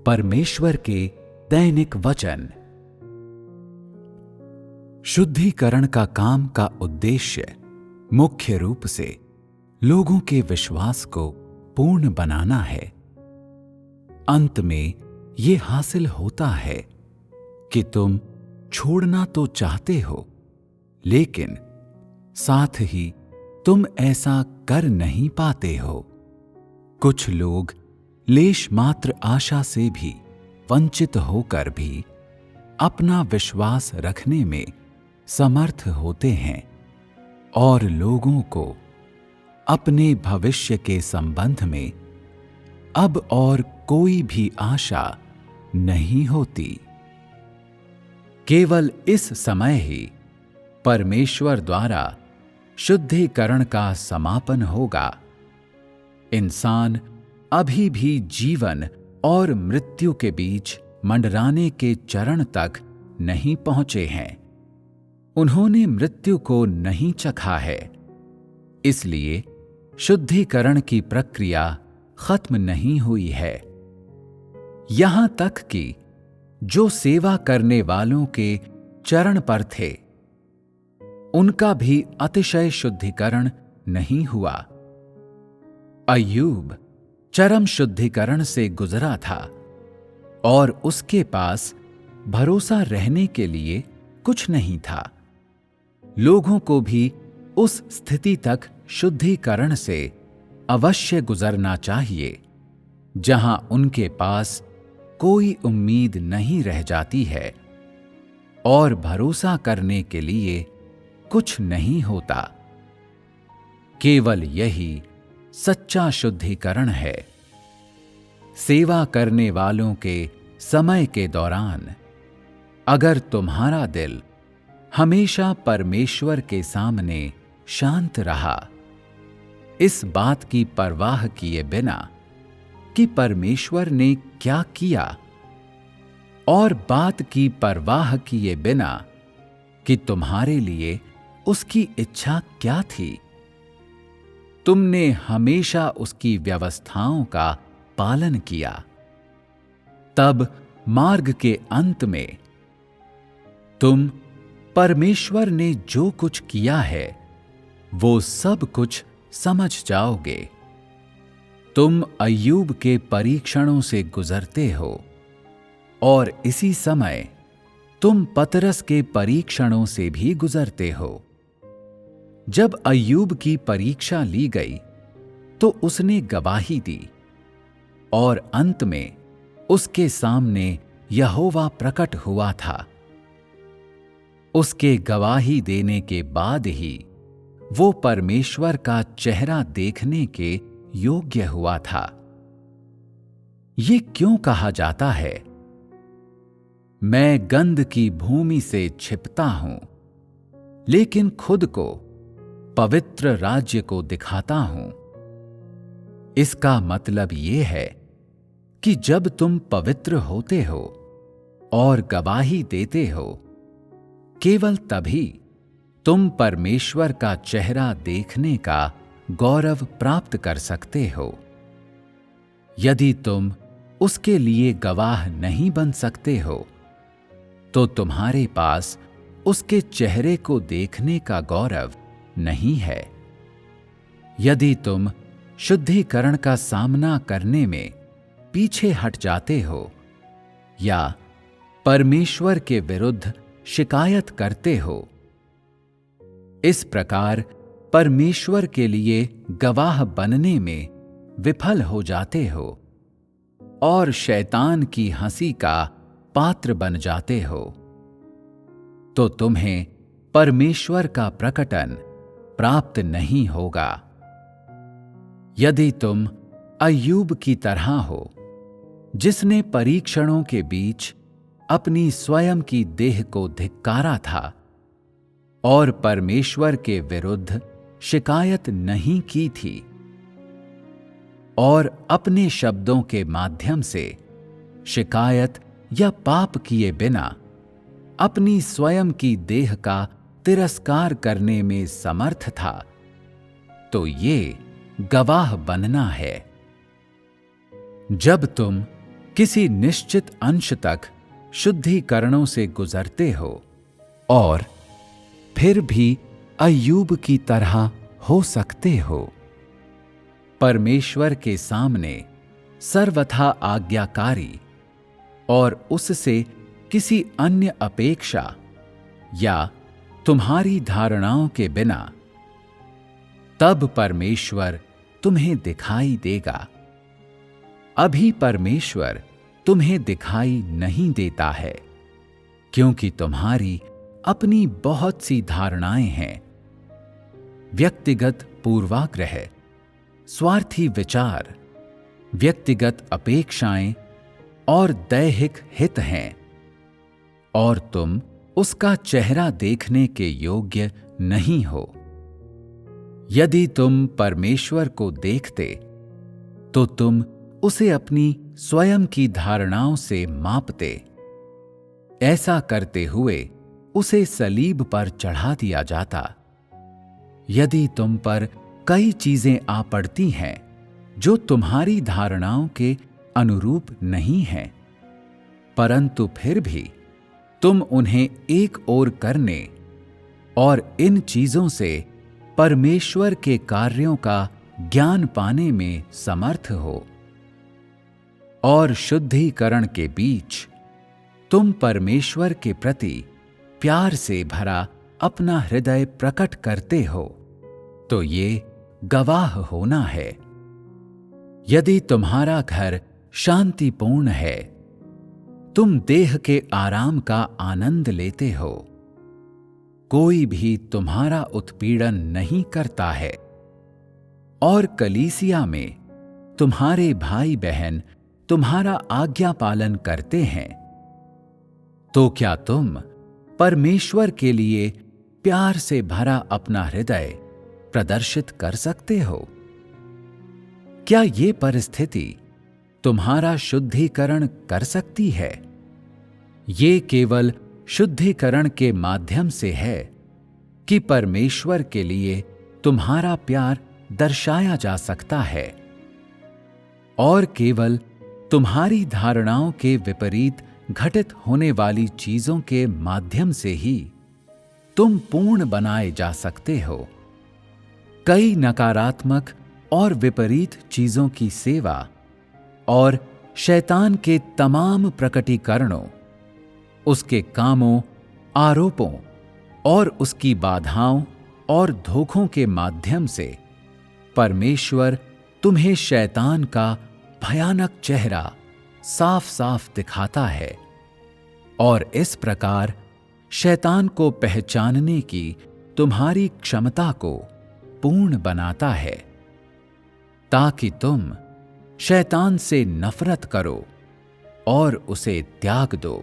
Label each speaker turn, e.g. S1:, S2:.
S1: परमेश्वर के दैनिक वचन। शुद्धिकरण का काम का उद्देश्य मुख्य रूप से लोगों के विश्वास को पूर्ण बनाना है। अंत में ये हासिल होता है कि तुम छोड़ना तो चाहते हो, लेकिन साथ ही तुम ऐसा कर नहीं पाते हो। कुछ लोग लेश मात्र आशा से भी वंचित होकर भी अपना विश्वास रखने में समर्थ होते हैं और लोगों को अपने भविष्य के संबंध में अब और कोई भी आशा नहीं होती। केवल इस समय ही परमेश्वर द्वारा शुद्धिकरण का समापन होगा। इंसान अभी भी जीवन और मृत्यु के बीच मंडराने के चरण तक नहीं पहुंचे हैं। उन्होंने मृत्यु को नहीं चखा है, इसलिए शुद्धिकरण की प्रक्रिया खत्म नहीं हुई है। यहां तक कि जो सेवा करने वालों के चरण पर थे, उनका भी अतिशय शुद्धिकरण नहीं हुआ। अय्यूब चरम शुद्धिकरण से गुजरा था और उसके पास भरोसा रहने के लिए कुछ नहीं था। लोगों को भी उस स्थिति तक शुद्धिकरण से अवश्य गुजरना चाहिए जहां उनके पास कोई उम्मीद नहीं रह जाती है और भरोसा करने के लिए कुछ नहीं होता। केवल यही सच्चा शुद्धिकरण है। सेवा करने वालों के समय के दौरान अगर तुम्हारा दिल हमेशा परमेश्वर के सामने शांत रहा, इस बात की परवाह किए बिना कि परमेश्वर ने क्या किया और बात की परवाह किए बिना कि तुम्हारे लिए उसकी इच्छा क्या थी, तुमने हमेशा उसकी व्यवस्थाओं का पालन किया, तब मार्ग के अंत में तुम परमेश्वर ने जो कुछ किया है वो सब कुछ समझ जाओगे। तुम अय्यूब के परीक्षणों से गुजरते हो और इसी समय तुम पतरस के परीक्षणों से भी गुजरते हो। जब अय्यूब की परीक्षा ली गई तो उसने गवाही दी और अंत में उसके सामने यहोवा प्रकट हुआ था। उसके गवाही देने के बाद ही वो परमेश्वर का चेहरा देखने के योग्य हुआ था। ये क्यों कहा जाता है, मैं गंध की भूमि से छिपता हूं, लेकिन खुद को पवित्र राज्य को दिखाता हूं? इसका मतलब ये है कि जब तुम पवित्र होते हो और गवाही देते हो, केवल तभी तुम परमेश्वर का चेहरा देखने का गौरव प्राप्त कर सकते हो। यदि तुम उसके लिए गवाह नहीं बन सकते हो, तो तुम्हारे पास उसके चेहरे को देखने का गौरव नहीं है। यदि तुम शुद्धिकरण का सामना करने में पीछे हट जाते हो या परमेश्वर के विरुद्ध शिकायत करते हो, इस प्रकार परमेश्वर के लिए गवाह बनने में विफल हो जाते हो और शैतान की हंसी का पात्र बन जाते हो, तो तुम्हें परमेश्वर का प्रकटन प्राप्त नहीं होगा। यदि तुम अय्यूब की तरह हो, जिसने परीक्षणों के बीच अपनी स्वयं की देह को धिक्कारा था और परमेश्वर के विरुद्ध शिकायत नहीं की थी और अपने शब्दों के माध्यम से शिकायत या पाप किए बिना अपनी स्वयं की देह का तिरस्कार करने में समर्थ था, तो ये गवाह बनना है। जब तुम किसी निश्चित अंश तक शुद्धिकरणों से गुजरते हो और फिर भी अय्यूब की तरह हो सकते हो। परमेश्वर के सामने सर्वथा आज्ञाकारी और उससे किसी अन्य अपेक्षा या तुम्हारी धारणाओं के बिना, तब परमेश्वर तुम्हें दिखाई देगा। अभी परमेश्वर तुम्हें दिखाई नहीं देता है, क्योंकि तुम्हारी अपनी बहुत सी धारणाएं हैं। व्यक्तिगत पूर्वाग्रह, स्वार्थी विचार, व्यक्तिगत अपेक्षाएं और दैहिक हित हैं, और तुम उसका चेहरा देखने के योग्य नहीं हो। यदि तुम परमेश्वर को देखते तो तुम उसे अपनी स्वयं की धारणाओं से मापते। ऐसा करते हुए उसे सलीब पर चढ़ा दिया जाता। यदि तुम पर कई चीजें आ पड़ती हैं जो तुम्हारी धारणाओं के अनुरूप नहीं हैं, परंतु फिर भी तुम उन्हें एक ओर करने और इन चीजों से परमेश्वर के कार्यों का ज्ञान पाने में समर्थ हो, और शुद्धिकरण के बीच तुम परमेश्वर के प्रति प्यार से भरा अपना हृदय प्रकट करते हो, तो ये गवाह होना है। यदि तुम्हारा घर शांतिपूर्ण है, तुम देह के आराम का आनंद लेते हो, कोई भी तुम्हारा उत्पीड़न नहीं करता है, और कलीसिया में तुम्हारे भाई बहन तुम्हारा आज्ञा पालन करते हैं, तो क्या तुम परमेश्वर के लिए प्यार से भरा अपना हृदय प्रदर्शित कर सकते हो? क्या ये परिस्थिति तुम्हारा शुद्धिकरण कर सकती है? ये केवल शुद्धिकरण के माध्यम से है कि परमेश्वर के लिए तुम्हारा प्यार दर्शाया जा सकता है, और केवल तुम्हारी धारणाओं के विपरीत घटित होने वाली चीजों के माध्यम से ही तुम पूर्ण बनाए जा सकते हो। कई नकारात्मक और विपरीत चीजों की सेवा और शैतान के तमाम प्रकटीकरणों, उसके कामों, आरोपों और उसकी बाधाओं और धोखों के माध्यम से परमेश्वर तुम्हें शैतान का भयानक चेहरा साफ साफ दिखाता है, और इस प्रकार शैतान को पहचानने की तुम्हारी क्षमता को पूर्ण बनाता है, ताकि तुम शैतान से नफरत करो और उसे त्याग दो।